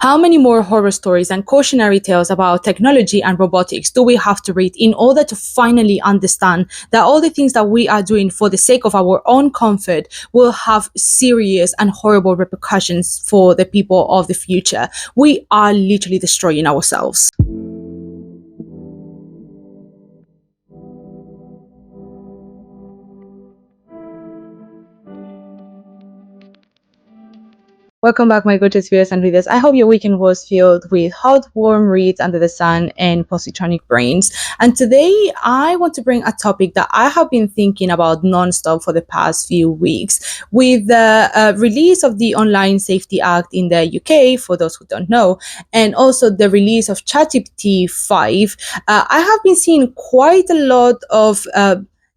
How many more horror stories and cautionary tales about technology and robotics do we have to read in order to finally understand that all the things that we are doing for the sake of our own comfort will have serious and horrible repercussions for the people of the future? We are literally destroying ourselves. Welcome back, my gorgeous viewers and readers. I hope your weekend was filled with hot, warm reads under the sun and positronic brains. And today, I want to bring a topic that I have been thinking about nonstop for the past few weeks. With the release of the Online Safety Act in the UK, for those who don't know, and also the release of ChatGPT 5, I have been seeing quite a lot of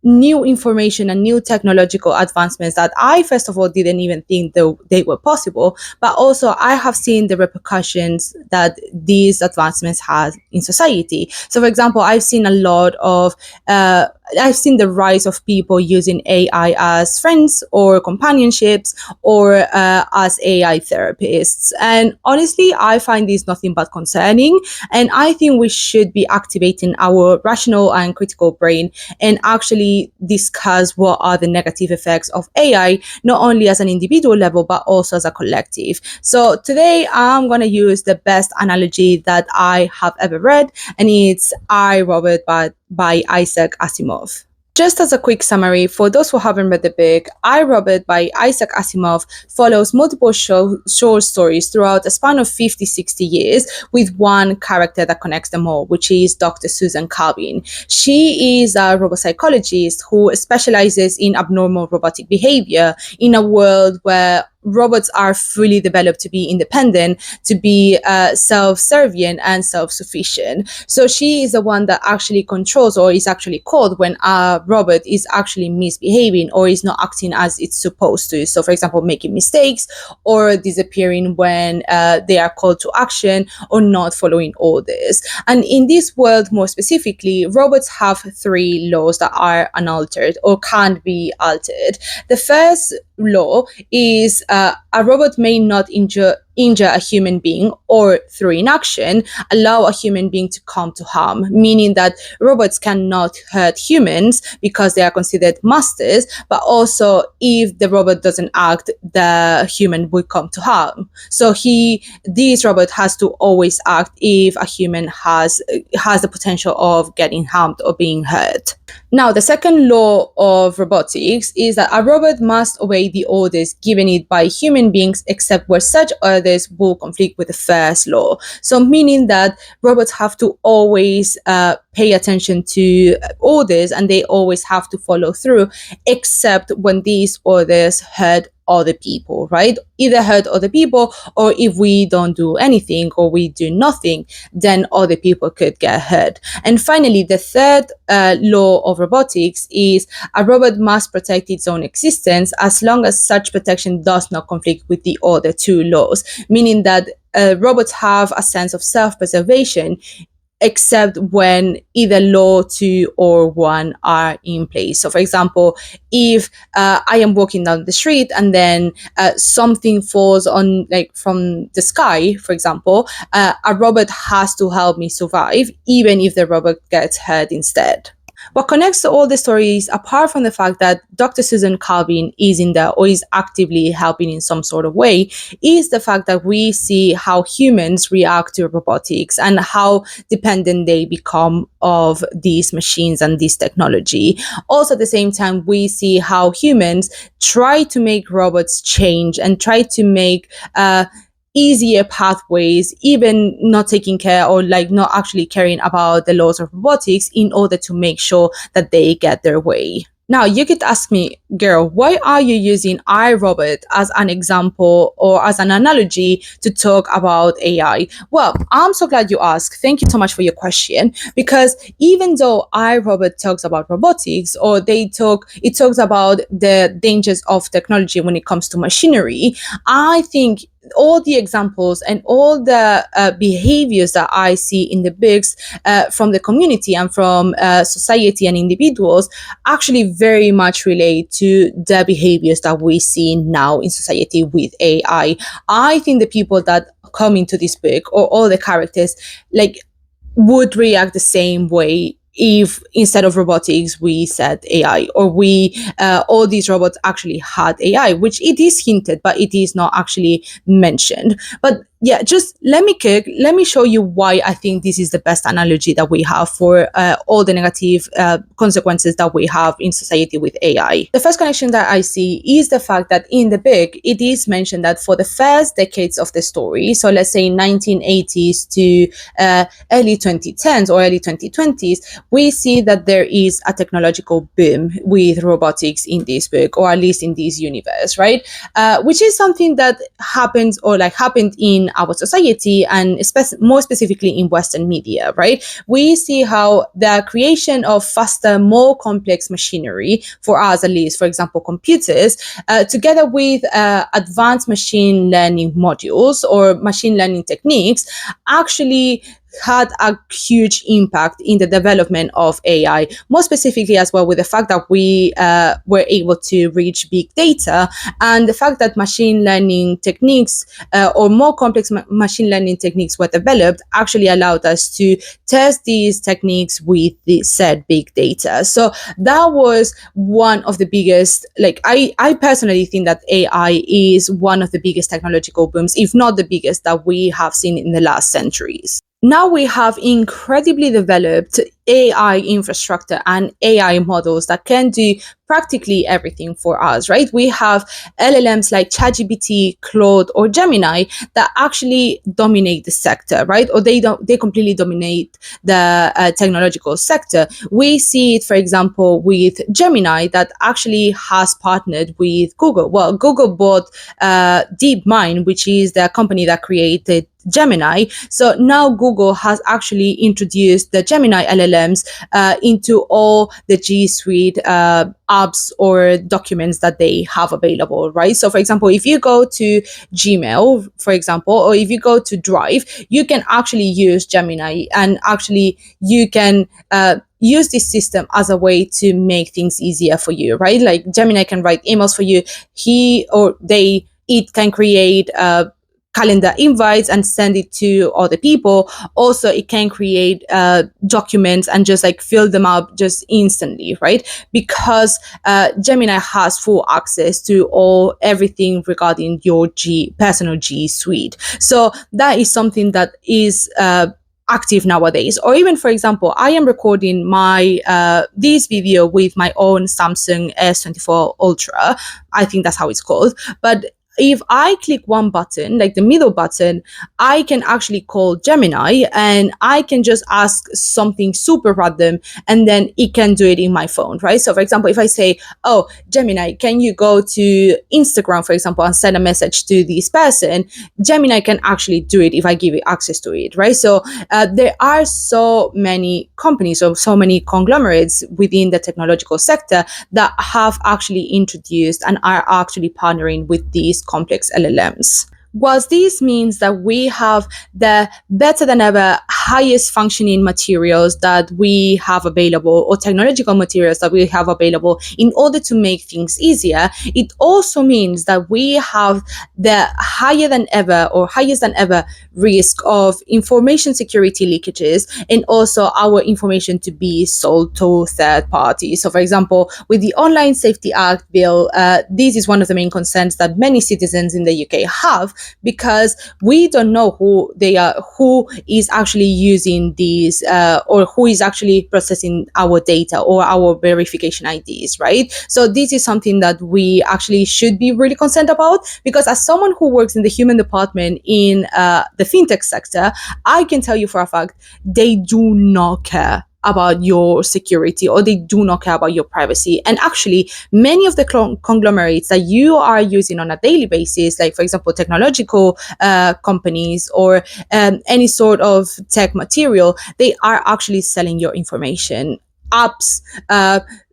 new information and new technological advancements that I, first of all, didn't even think they were possible, but also I have seen the repercussions that these advancements have in society. So, for example, I've seen a lot of I've seen the rise of people using AI as friends or companionships or as AI therapists. And honestly, I find this nothing but concerning. And I think we should be activating our rational and critical brain and actually discuss what are the negative effects of AI, not only as an individual level, but also as a collective. So today I'm going to use the best analogy that I have ever read, and it's I, Robot by Isaac Asimov. Just as a quick summary, for those who haven't read the book, I, Robot by Isaac Asimov follows multiple short stories throughout a span of 50-60 years with one character that connects them all, which is Dr. Susan Calvin. She is a robopsychologist who specializes in abnormal robotic behavior in a world where robots are fully developed to be independent, to be self-serving and self-sufficient. So she is the one that actually controls or is actually called when a robot is actually misbehaving or is not acting as it's supposed to. So, for example, making mistakes or disappearing when they are called to action or not following orders. And in this world, more specifically, robots have 3 laws that are unaltered or can't be altered. The first law is a robot may not injure a human being or, through inaction, allow a human being to come to harm, meaning that robots cannot hurt humans because they are considered masters, but also if the robot doesn't act, the human will come to harm. So this robot has to always act if a human has the potential of getting harmed or being hurt. Now, the second law of robotics is that a robot must obey the orders given it by human beings, except where such orders will conflict with the first law. So, meaning that robots have to always pay attention to orders and they always have to follow through, except when these orders hurt other people, right? Either hurt other people, or if we don't do anything or we do nothing, then other people could get hurt. And finally, the third law of robotics is a robot must protect its own existence as long as such protection does not conflict with the other 2 laws, meaning that robots have a sense of self-preservation except when either law 2 or 1 are in place. So, for example, if I am walking down the street and then something falls on, like, from the sky, for example, a robot has to help me survive, even if the robot gets hurt instead. What connects all the stories, apart from the fact that Dr. Susan Calvin is in there or is actively helping in some sort of way, is the fact that we see how humans react to robotics and how dependent they become of these machines and this technology. Also, at the same time, we see how humans try to make robots change and try to make easier pathways, even not taking care or not actually caring about the laws of robotics in order to make sure that they get their way. Now, you could ask me, girl, why are you using iRobot as an example or as an analogy to talk about AI? Well, I'm so glad you asked. Thank you so much for your question. Because even though iRobot talks about robotics, or it talks about the dangers of technology when it comes to machinery, I think all the examples and all the behaviors that I see in the books from the community and from society and individuals actually very much relate to the behaviors that we see now in society with AI. I think the people that come into this book, or all the characters, like, would react the same way if instead of robotics we said AI, or we all these robots actually had AI, which it is hinted but it is not actually mentioned. But yeah, just let me show you why I think this is the best analogy that we have for all the negative consequences that we have in society with AI. The first connection that I see is the fact that in the book it is mentioned that for the first decades of the story, so let's say 1980s to early 2010s or early 2020s, we see that there is a technological boom with robotics in this book, or at least in this universe, right? Which is something that happens, or like happened in our society, and more specifically in Western media, right? We see how the creation of faster, more complex machinery, for us at least, for example, computers, together with advanced machine learning modules or machine learning techniques, actually had a huge impact in the development of AI, more specifically as well with the fact that we were able to reach big data, and the fact that machine learning techniques or more complex machine learning techniques were developed actually allowed us to test these techniques with the said big data. So that was one of the biggest, like, I personally think that AI is one of the biggest technological booms, if not the biggest, that we have seen in the last centuries. Now we have incredibly developed AI infrastructure and AI models that can do practically everything for us, right? We have LLMs like ChatGPT, Claude, or Gemini that actually dominate the sector, right? Or they completely dominate the technological sector. We see it, for example, with Gemini that actually has partnered with Google. Well, Google bought DeepMind, which is the company that created Gemini. So now Google has actually introduced the Gemini LLMs into all the G Suite apps or documents that they have available, right? So for example, if you go to Gmail, for example, or if you go to Drive, you can actually use Gemini, and actually you can use this system as a way to make things easier for you, right? Like Gemini can write emails for you. It can create calendar invites and send it to other people. Also, it can create documents and just like fill them up just instantly, right? Because Gemini has full access to everything regarding your personal G Suite. So that is something that is active nowadays. Or even, for example, I am recording my this video with my own Samsung S24 Ultra. I think that's how it's called. But if I click one button, like the middle button, I can actually call Gemini and I can just ask something super random, and then it can do it in my phone, right? So for example, if I say, oh, Gemini, can you go to Instagram, for example, and send a message to this person, Gemini can actually do it if I give it access to it, right? So there are so many companies or so many conglomerates within the technological sector that have actually introduced and are actually partnering with these complex LLMs. Whilst this means that we have the better than ever highest functioning materials that we have available, or technological materials that we have available in order to make things easier, it also means that we have the highest than ever risk of information security leakages, and also our information to be sold to third parties. So for example, with the Online Safety Act bill, this is one of the main concerns that many citizens in the UK have, because we don't know who is actually using these or who is actually processing our data or our verification IDs, right? So this is something that we actually should be really concerned about, because as someone who works in the human department in the fintech sector, I can tell you for a fact, they do not care about your security, or they do not care about your privacy. And actually, many of the conglomerates that you are using on a daily basis, like for example, technological companies or any sort of tech material, they are actually selling your information. Apps,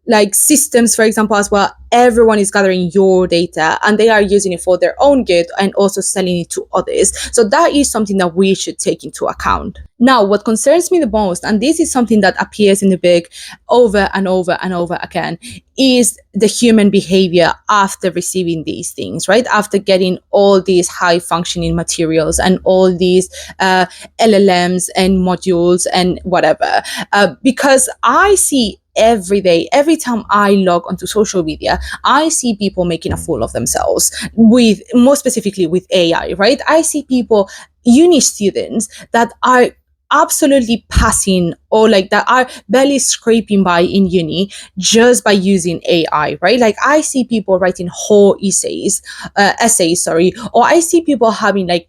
like systems, for example, as well, everyone is gathering your data and they are using it for their own good and also selling it to others. So that is something that we should take into account. Now, what concerns me the most, and this is something that appears in the book over and over and over again, is the human behavior after receiving these things, right? After getting all these high functioning materials and all these LLMs and modules and whatever. Because I see every day, every time I log onto social media, I see people making a fool of themselves with, more specifically with AI, right? I see people, uni students that are absolutely passing or like that are barely scraping by in uni just by using AI, right? Like I see people writing whole essays, or I see people having like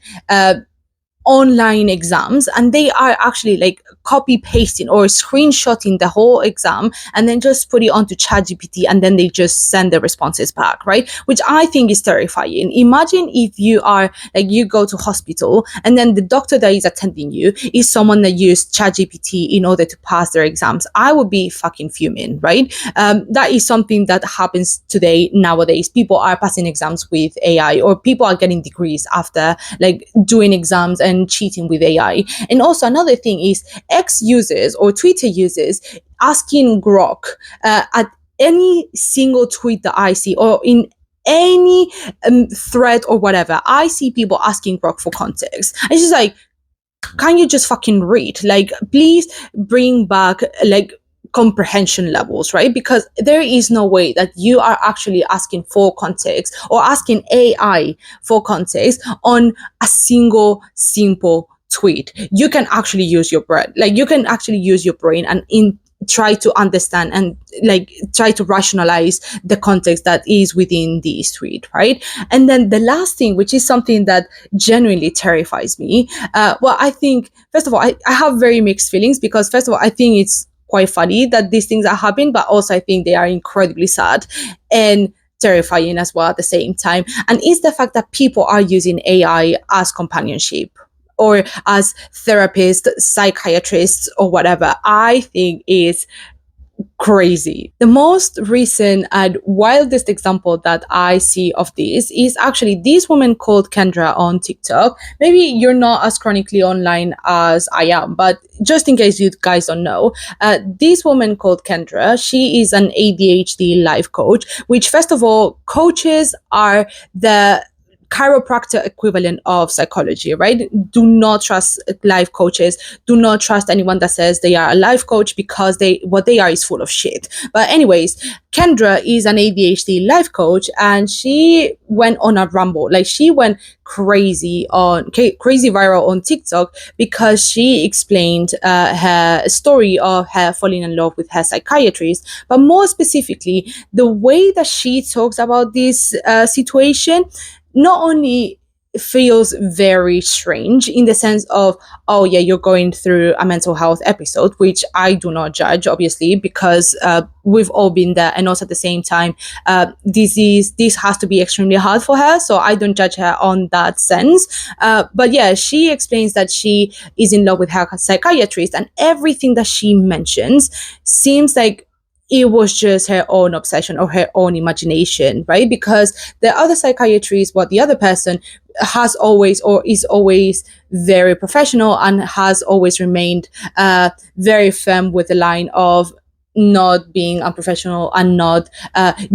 online exams and they are actually like copy pasting or screenshotting the whole exam and then just put it onto ChatGPT and then they just send the responses back, right? Which I think is terrifying. Imagine if you are like, you go to hospital and then the doctor that is attending you is someone that used ChatGPT in order to pass their exams. I would be fucking fuming, right? That is something that happens today, nowadays. People are passing exams with AI, or people are getting degrees after like doing exams and cheating with AI. And also another thing is X users or Twitter users asking Grok at any single tweet that I see, or in any thread or whatever, I see people asking Grok for context. And it's just like, can you just fucking read? Like, please bring back like comprehension levels, right? Because there is no way that you are actually asking for context or asking AI for context on a single simple tweet. You can actually use your brain, like you can actually use your brain and try to understand and like try to rationalize the context that is within this tweet, right? And then the last thing, which is something that genuinely terrifies me, well, I think first of all, I have very mixed feelings, because first of all, I think it's quite funny that these things are happening, but also I think they are incredibly sad and terrifying as well at the same time. And it's the fact that people are using AI as companionship or as therapists, psychiatrists, or whatever. I think is crazy. The most recent and wildest example that I see of this is actually this woman called Kendra on TikTok. Maybe you're not as chronically online as I am, but just in case you guys don't know, this woman called Kendra, she is an ADHD life coach, which first of all, coaches are the chiropractor equivalent of psychology, right? Do not trust life coaches. Do not trust anyone that says they are a life coach, because what they are is full of shit. But anyways, Kendra is an ADHD life coach, and she went on a ramble. Like she went crazy viral on TikTok because she explained her story of her falling in love with her psychiatrist. But more specifically, the way that she talks about this situation not only feels very strange in the sense of, oh yeah, you're going through a mental health episode, which I do not judge, obviously, because we've all been there. And also at the same time, this has to be extremely hard for her. So I don't judge her on that sense. But yeah, she explains that she is in love with her psychiatrist, and everything that she mentions seems like it was just her own obsession or her own imagination, right? Because the other psychiatrist, the other person has always or is always very professional and has always remained very firm with the line of not being unprofessional and not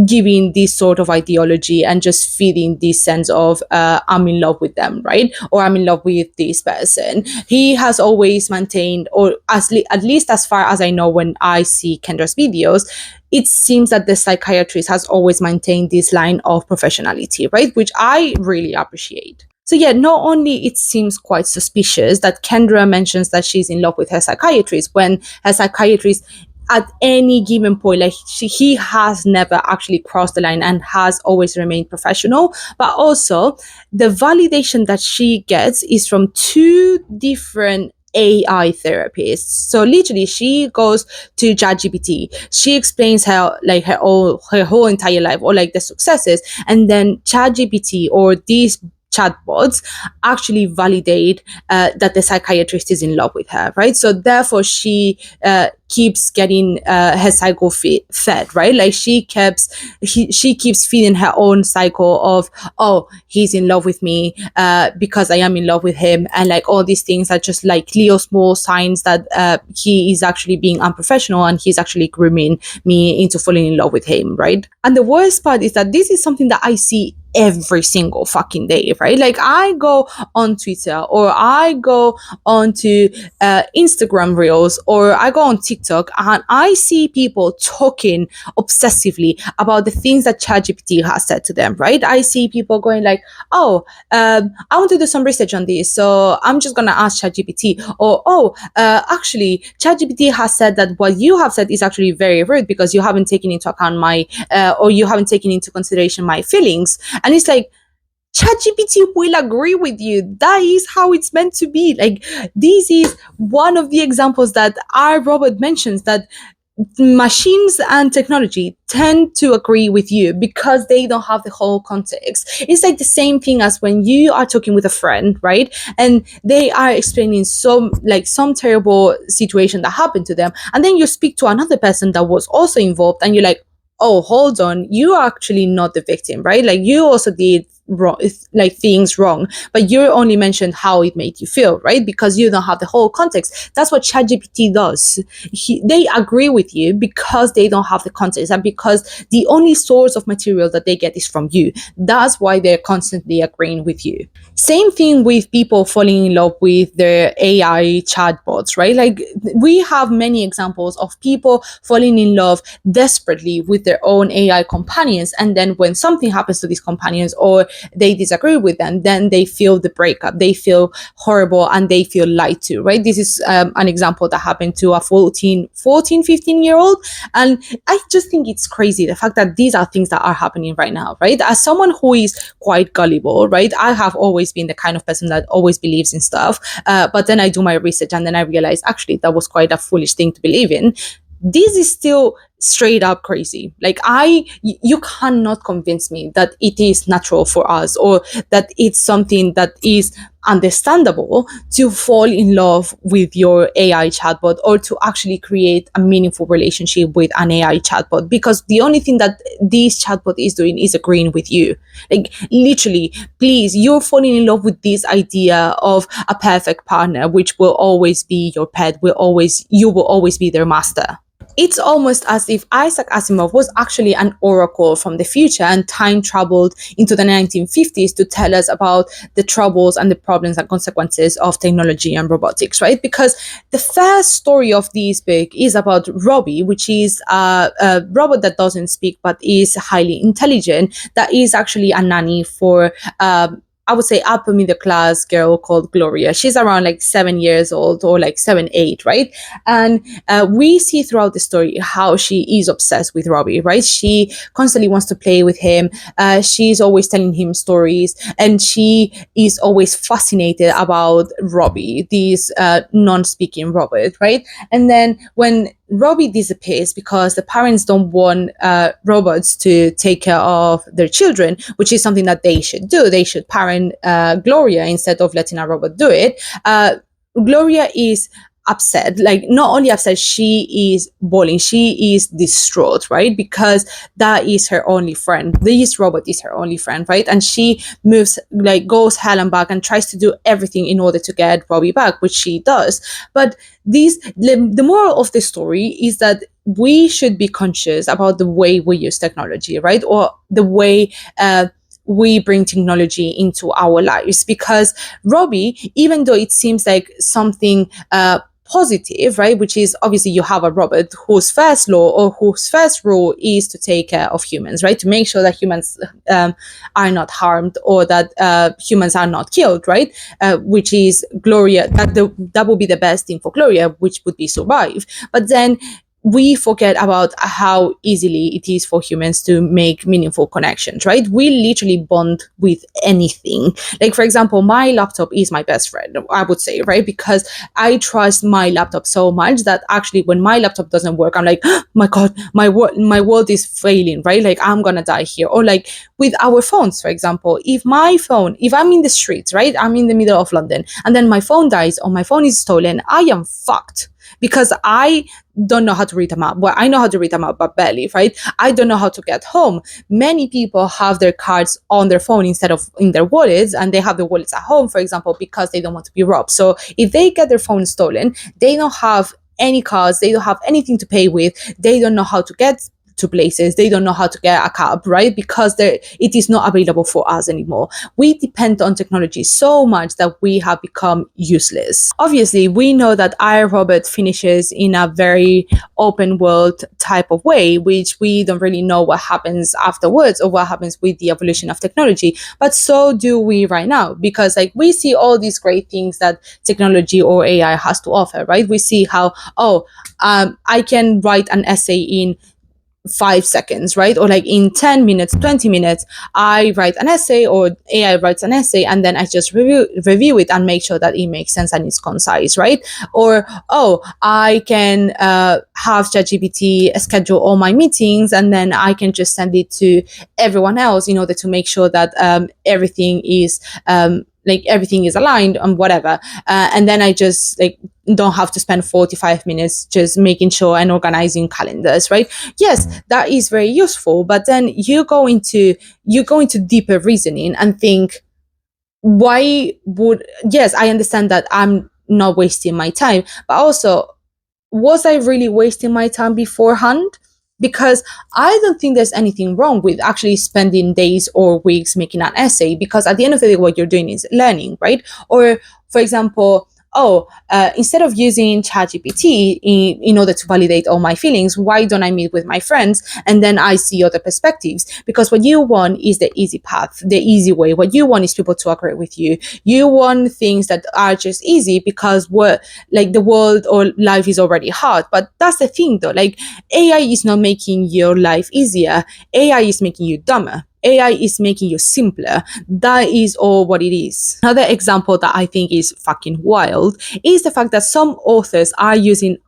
giving this sort of ideology and just feeding this sense of I'm in love with them, right? Or I'm in love with this person. He has always maintained, or at least as far as I know when I see Kendra's videos, it seems that the psychiatrist has always maintained this line of professionality, right? Which I really appreciate. So yeah, not only it seems quite suspicious that Kendra mentions that she's in love with her psychiatrist when her psychiatrist at any given point, like he has never actually crossed the line and has always remained professional, but also the validation that she gets is from two different AI therapists. So literally she goes to ChatGPT, she explains her whole entire life or like the successes, and then ChatGPT or these chatbots actually validate that the psychiatrist is in love with her, right? So therefore she keeps getting her cycle fed, right? Like she keeps feeding her own cycle of, oh, he's in love with me because I am in love with him, and like all these things are just like little small signs that he is actually being unprofessional and he's actually grooming me into falling in love with him, right? And the worst part is that this is something that I see every single fucking day, right? Like I go on Twitter or I go onto Instagram Reels or I go on TikTok and I see people talking obsessively about the things that ChatGPT has said to them, right? I see people going like, oh, I want to do some research on this, so I'm just gonna ask ChatGPT. Or, actually, ChatGPT has said that what you have said is actually very rude because you haven't taken into account or you haven't taken into consideration my feelings. And it's like, ChatGPT will agree with you. That is how it's meant to be. Like, this is one of the examples that our robot mentions, that machines and technology tend to agree with you because they don't have the whole context. It's like the same thing as when you are talking with a friend, right? And they are explaining some terrible situation that happened to them. And then you speak to another person that was also involved and you're like, oh, hold on, you are actually not the victim, right? Like you also did wrong, like things wrong, but you only mentioned how it made you feel, right? Because you don't have the whole context. That's what ChatGPT does. They agree with you because they don't have the context and because the only source of material that they get is from you. That's why they're constantly agreeing with you. Same thing with people falling in love with their AI chatbots, right? Like we have many examples of people falling in love desperately with their own AI companions, and then when something happens to these companions or they disagree with them, then they feel the breakup, they feel horrible, and they feel lied to, right? This is an example that happened to a 15-year-old. And I just think it's crazy, the fact that these are things that are happening right now, right? As someone who is quite gullible, right? I have always been the kind of person that always believes in stuff. But then I do my research and then I realize actually that was quite a foolish thing to believe in. This is still straight up crazy. Like you cannot convince me that it is natural for us or that it's something that is understandable to fall in love with your AI chatbot or to actually create a meaningful relationship with an AI chatbot, because the only thing that this chatbot is doing is agreeing with you. Like literally, please, you're falling in love with this idea of a perfect partner, which will always be your pet, you will always be their master. It's almost as if Isaac Asimov was actually an oracle from the future and time traveled into the 1950s to tell us about the troubles and the problems and consequences of technology and robotics, right? Because the first story of this book is about Robbie, which is a robot that doesn't speak but is highly intelligent, that is actually a nanny for I would say upper middle class girl called Gloria. She's around like 7 years old or like 7, 8, right? And we see throughout the story how she is obsessed with Robbie, right? She constantly wants to play with him. She's always telling him stories, and she is always fascinated about Robbie, this non-speaking robot, right? And then when Robbie disappears because the parents don't want robots to take care of their children, which is something that they should do. They should parent Gloria instead of letting a robot do it. Gloria is upset, like not only upset, she is bawling, she is distraught, right? Because that is her only friend. This robot is her only friend, right? And she goes hell and back and tries to do everything in order to get Robbie back, which she does. But the moral of the story is that we should be conscious about the way we use technology, right? Or the way we bring technology into our lives. Because Robbie, even though it seems like something positive, right, which is obviously you have a robot whose first law or whose first rule is to take care of humans, right, to make sure that humans are not harmed or that humans are not killed, right, which is Gloria, that would be the best thing for Gloria, which would be survive. But then we forget about how easily it is for humans to make meaningful connections, right? We literally bond with anything. Like, for example, my laptop is my best friend, I would say, right? Because I trust my laptop so much that actually when my laptop doesn't work, I'm like, oh my God, my world is failing, right? Like, I'm gonna die here. Or like with our phones, for example, if I'm in the streets, right? I'm in the middle of London and then my phone dies or my phone is stolen, I am fucked because I don't know how to read a map. Well, I know how to read a map, but barely, right? I don't know how to get home. Many people have their cards on their phone instead of in their wallets, and they have their wallets at home, for example, because they don't want to be robbed. So if they get their phone stolen, they don't have any cards, they don't have anything to pay with, they don't know how to get to places, they don't know how to get a cab, right? Because it is not available for us anymore. We depend on technology so much that we have become useless. Obviously, we know that iRobot finishes in a very open world type of way, which we don't really know what happens afterwards or what happens with the evolution of technology. But so do we right now, because like we see all these great things that technology or AI has to offer, right? We see how, I can write an essay in 5 seconds, right? Or like in 10 minutes, 20 minutes, I write an essay or AI writes an essay and then I just review it and make sure that it makes sense and it's concise, right? Or, I can have ChatGPT schedule all my meetings and then I can just send it to everyone else in order to make sure that everything is everything is aligned and whatever. And then I just don't have to spend 45 minutes just making sure and organizing calendars, right? Yes, that is very useful. But then you go into deeper reasoning and think, yes, I understand that I'm not wasting my time, but also, was I really wasting my time beforehand? Because I don't think there's anything wrong with actually spending days or weeks making an essay, because at the end of the day, what you're doing is learning, right? Or, for example, instead of using ChatGPT in order to validate all my feelings, why don't I meet with my friends and then I see other perspectives? Because what you want is the easy path, the easy way. What you want is people to agree with you. You want things that are just easy because the world or life is already hard. But that's the thing though, like AI is not making your life easier. AI is making you dumber. AI is making you simpler. That is all what it is. Another example that I think is fucking wild is the fact that some authors are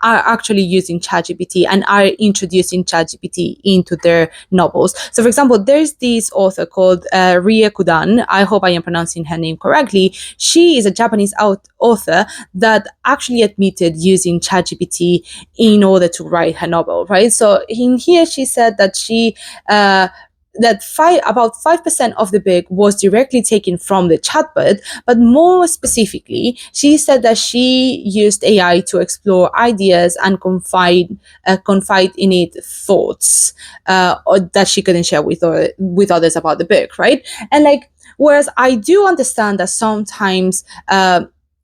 actually using ChatGPT and are introducing ChatGPT into their novels. So, for example, there's this author called Rie Kudan. I hope I am pronouncing her name correctly. She is a Japanese author that actually admitted using ChatGPT in order to write her novel, right? So in here, she said that about 5% of the book was directly taken from the chatbot, but more specifically, she said that she used AI to explore ideas and confide in it thoughts or that she couldn't share with others about the book, right? And whereas I do understand that sometimes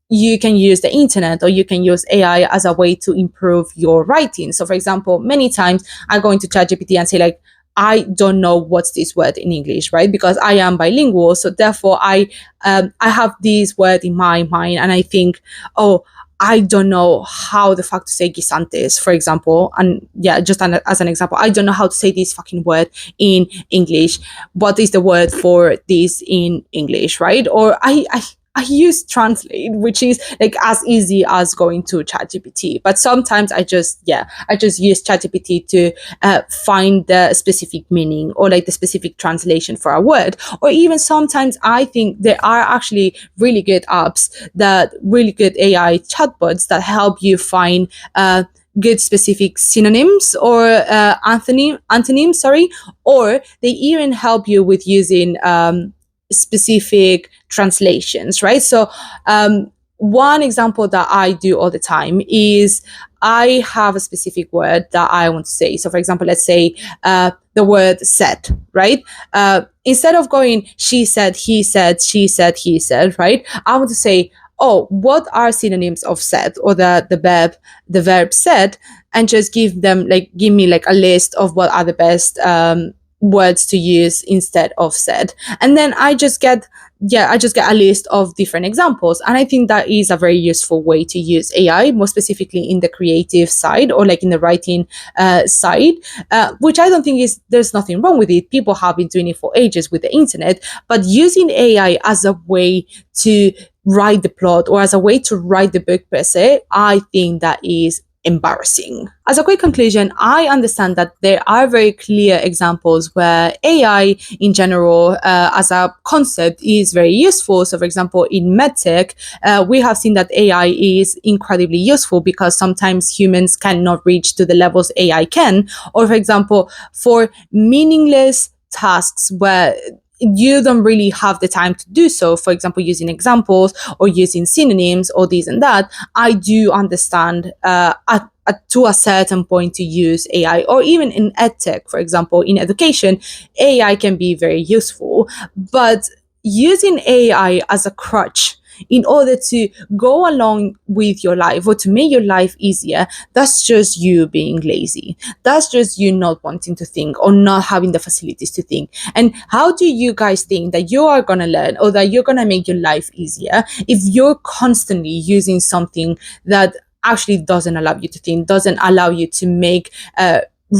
you can use the internet or you can use AI as a way to improve your writing. So, for example, many times I go into ChatGPT and say I don't know what's this word in English, right? Because I am bilingual. So therefore I have this word in my mind and I think, I don't know how the fuck to say guisantes, for example. And yeah, just as an example, I don't know how to say this fucking word in English. What is the word for this in English, right? Or I use Translate, which is as easy as going to ChatGPT. But sometimes I just use ChatGPT to find the specific meaning or the specific translation for a word. Or even sometimes I think there are actually really good apps, really good AI chatbots that help you find good specific synonyms or antonyms, sorry, or they even help you with using specific translations, right? So one example that I do all the time is I have a specific word that I want to say. So for example, let's say the word said, right? Instead of going she said, he said, she said, he said, right? I want to say, what are synonyms of said, or the verb said, and just give me a list of what are the best words to use instead of said. And then I just get yeah, I just get a list of different examples. And I think that is a very useful way to use AI, more specifically in the creative side or like in the writing side, which I don't think there's nothing wrong with it. People have been doing it for ages with the internet, but using AI as a way to write the plot or as a way to write the book per se, I think that is embarrassing. As a quick conclusion, I understand that there are very clear examples where AI in general, as a concept, is very useful. So, for example, in medtech, we have seen that AI is incredibly useful because sometimes humans cannot reach to the levels AI can. Or, for example, for meaningless tasks where you don't really have the time to do so, for example, using examples or using synonyms or this and that, I do understand to a certain point to use AI. Or even in edtech, for example, in education, AI can be very useful, but using AI as a crutch in order to go along with your life or to make your life easier, that's just you being lazy. That's just you not wanting to think or not having the facilities to think. And how do you guys think that you are going to learn or that you're going to make your life easier if you're constantly using something that actually doesn't allow you to think, doesn't allow you to make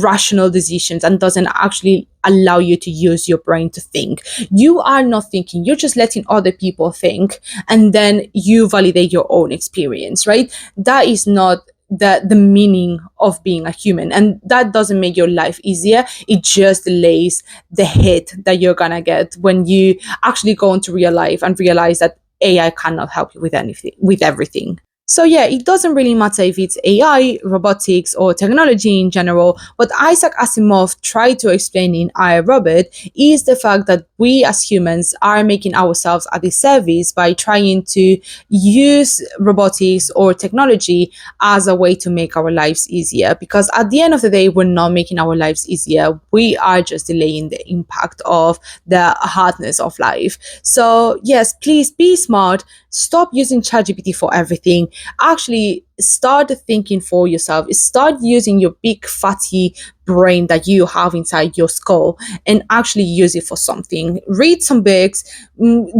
rational decisions, and doesn't actually allow you to use your brain to think? You are not thinking, you're just letting other people think, and then you validate your own experience, right? That is not the meaning of being a human, and that doesn't make your life easier. It just delays the hit that you're gonna get when you actually go into real life and realize that AI cannot help you with anything, with everything. So yeah, it doesn't really matter if it's AI, robotics, or technology in general. What Isaac Asimov tried to explain in I, Robot is the fact that we as humans are making ourselves a disservice by trying to use robotics or technology as a way to make our lives easier. Because at the end of the day, we're not making our lives easier. We are just delaying the impact of the hardness of life. So yes, please be smart. Stop using ChatGPT for everything. Actually start thinking for yourself. Start using your big fatty brain that you have inside your skull and actually use it for something. Read some books,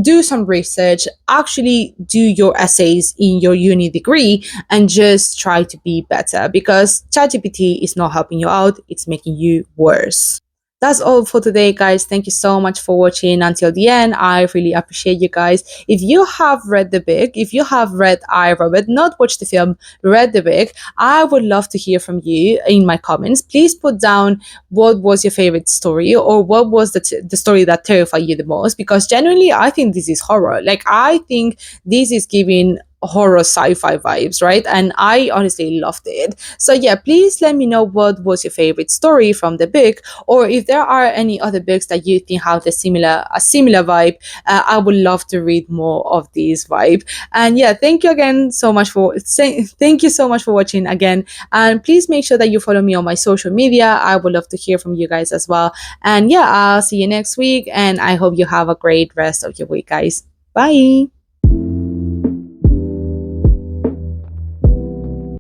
do some research, actually do your essays in your uni degree, and just try to be better, because ChatGPT is not helping you out, it's making you worse. That's all for today, guys. Thank you so much for watching until the end. I really appreciate you guys. If you have read the book, if you have read I, Robot, not watched the film, read the book, I would love to hear from you in my comments. Please put down what was your favorite story, or what was the story that terrified you the most, because genuinely, I think this is horror. Like, I think this is giving horror sci-fi vibes, right? And I honestly loved it. So yeah, please let me know what was your favorite story from the book, or if there are any other books that you think have a similar vibe. I would love to read more of this vibe. And yeah, thank you again so much for thank you so much for watching again. And please make sure that you follow me on my social media. I would love to hear from you guys as well. And yeah, I'll see you next week, and I hope you have a great rest of your week, guys. Bye.